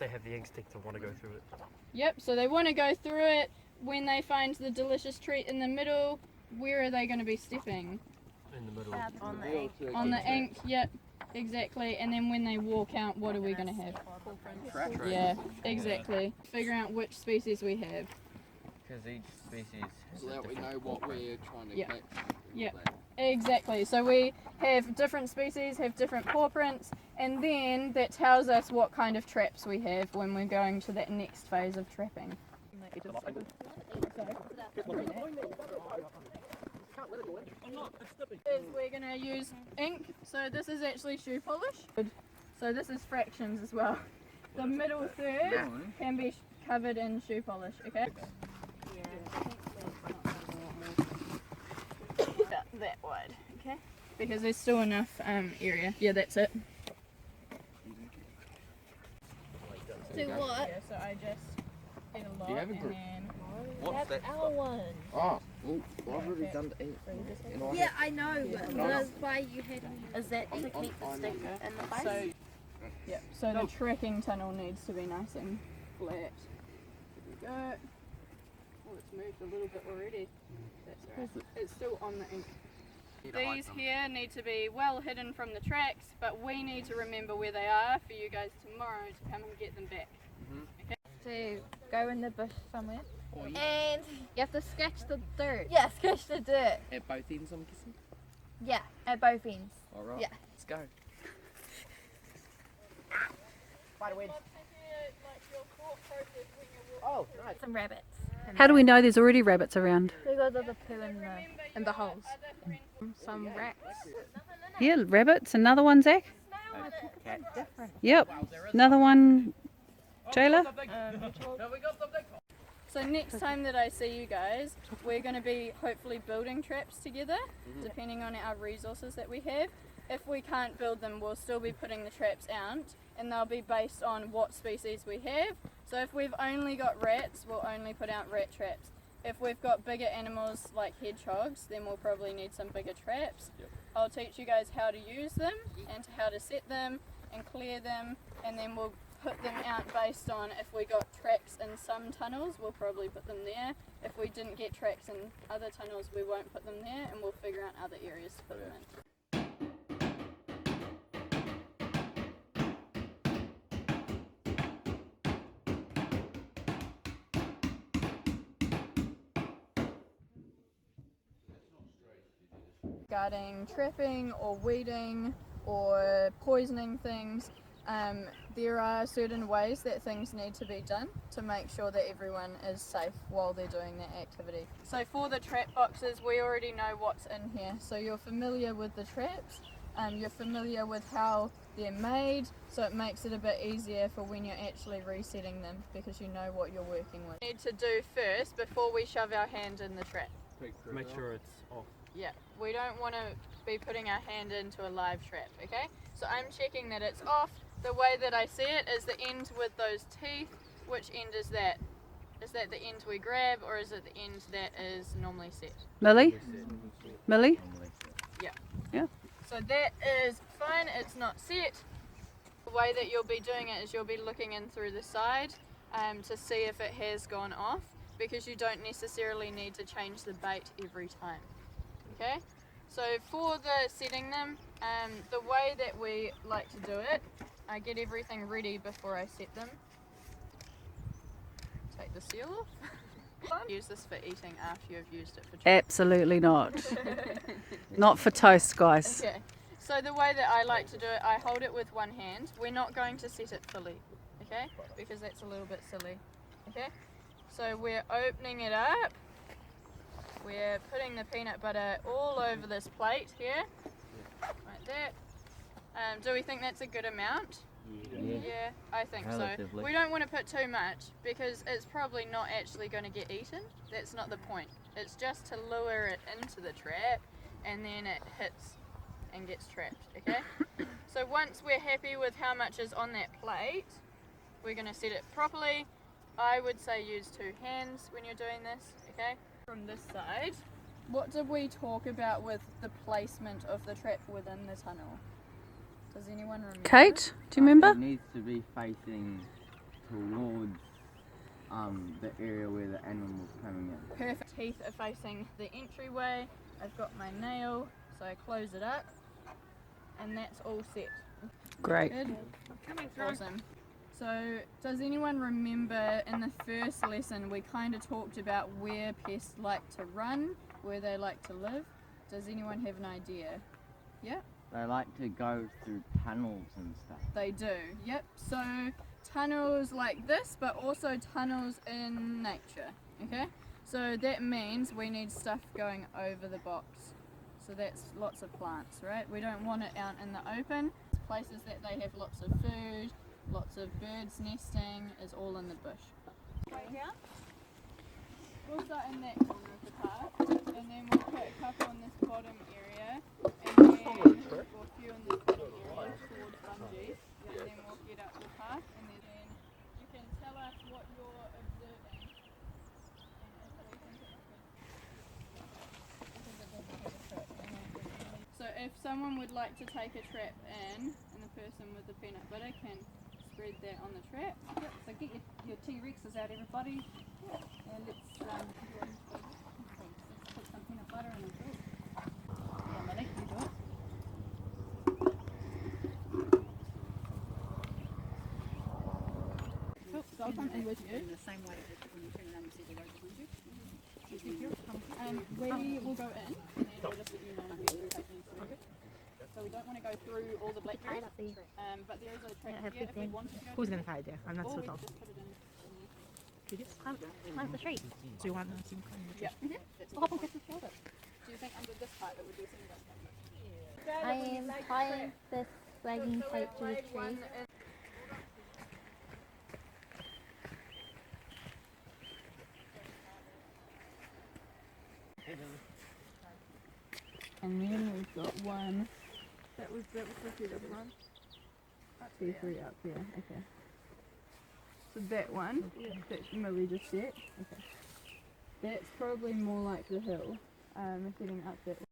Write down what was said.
They have the instinct to want to go through it. Yep, so they want to go through it. When they find the delicious treat in the middle, where are they going to be stepping? In the middle. On the ink. On the ink, yep, exactly. And then when they walk out, what are we going to have? Yeah, exactly. Figure out which species we have. Because each species has So that we know what we're trying to catch. Yeah, exactly. So we have different species, have different paw prints, and then that tells us what kind of traps we have when we're going to that next phase of trapping. We're going to use ink. So this is actually shoe polish. So this is fractions as well. The middle third can be covered in shoe polish, okay? About that wide, okay? Because there's still enough area. Yeah, that's it. Do what? Yeah, so I just get a lot Do you have a and group? then... What's that? Our one. Oh, well, I've already done the ink. Yeah, I know, but that's why you had. Is that to keep the stick in the base? So, yep, so the tracking tunnel needs to be nice and flat. There we go. Oh, it's moved a little bit already. That's alright. It's still on the ink. These here need to be well hidden from the tracks, but we need to remember where they are for you guys tomorrow to come and get them back. Okay? To go in the bush somewhere, and you have to scratch the dirt. Yeah, scratch the dirt. At both ends, I'm guessing? Yeah, at both ends. Alright, Yeah. let's go. By the way. Oh, nice. Some rabbits. How do we know there's already rabbits around? Because of the poo in the holes. Some rats. Yeah, rabbits. Another one, Zach? Different. Yep. Another one, Jayla? So next time that I see you guys, we're going to be hopefully building traps together, depending on our resources that we have. If we can't build them, we'll still be putting the traps out, and they'll be based on what species we have. So if we've only got rats, we'll only put out rat traps. If we've got bigger animals like hedgehogs, then we'll probably need some bigger traps. I'll teach you guys how to use them and how to set them and clear them, and then we'll put them out based on if we got tracks in some tunnels, we'll probably put them there. If we didn't get tracks in other tunnels, we won't put them there, and we'll figure out other areas to put them in. Regarding trapping or weeding or poisoning things, there are certain ways that things need to be done to make sure that everyone is safe while they're doing that activity. So for the trap boxes, we already know what's in here. So you're familiar with the traps, you're familiar with how they're made, so it makes it a bit easier for when you're actually resetting them because you know what you're working with. Need to do first before we shove our hand in the trap. Make sure it's off. Yeah, we don't want to be putting our hand into a live trap, okay? So I'm checking that it's off. The way that I see it is the end with those teeth. Which end is that? Is that the end we grab, or is it the end that is normally set? Millie? Millie? Yeah. Yeah. So that is fine, it's not set. The way that you'll be doing it is you'll be looking in through the side to see if it has gone off, because you don't necessarily need to change the bait every time. Okay? So for the setting them, the way that we like to do it, I get everything ready before I set them. Take the seal off. Use this for eating after you've used it for trapping. Absolutely not. Not for toast, guys. Okay, so the way that I like to do it, I hold it with one hand. We're not going to set it fully, okay? Because that's a little bit silly, okay? So we're opening it up. We're putting the peanut butter all over this plate here, like that. Do we think that's a good amount? Yeah, I think so. Relatively. We don't want to put too much because it's probably not actually going to get eaten. That's not the point. It's just to lure it into the trap and then it hits and gets trapped, okay? So once we're happy with how much is on that plate, we're going to set it properly. I would say use two hands when you're doing this, okay? From this side, what did we talk about with the placement of the trap within the tunnel? Does anyone remember? Kate, do you remember? It needs to be facing towards the area where the animal's coming in. Perfect. Teeth are facing the entryway. I've got my nail, so I close it up, and that's all set. Great. Good. Awesome. So, does anyone remember in the first lesson we kind of talked about where pests like to run, where they like to live? Does anyone have an idea? Yeah? They like to go through tunnels and stuff. They do, yep. So, tunnels like this, but also tunnels in nature, okay? So that means we need stuff going over the box. So that's lots of plants, right? We don't want it out in the open. Places that they have lots of food, lots of birds nesting is all in the bush. Right here. We'll start in that corner of the park, and then we'll put a couple in this bottom area, and then we'll a few in this bottom area towards Bungie, and then we'll get up the park, and then you can tell us what you're observing. So if someone would like to take a trap in, and the person with the peanut butter can spread that on the trap. Yep, so get your T-Rexes out, everybody. And let's put some peanut butter in it. Yeah, Malik, you do it. Cool, so I'll come in with you. In the same way that when you turn around and see the road behind you. We will go in, and then we'll just let you know if we're taking through. So we don't want to go through all the blackberries, but there is a track here if we wanted to go. Who's going to hide there? I'm not Or so we tall. just put it in. You just climb the tree. So you want to see me climb the tree? Yeah. Well, how about this shoulder? Do you think under this part it would do some good? I am tying this wagging tape to the tree. And then we've got one. That was the other one. 2, 3 up there. Okay. So that one, that Millie just set. Okay. That's probably more like the hill. Heading up that way.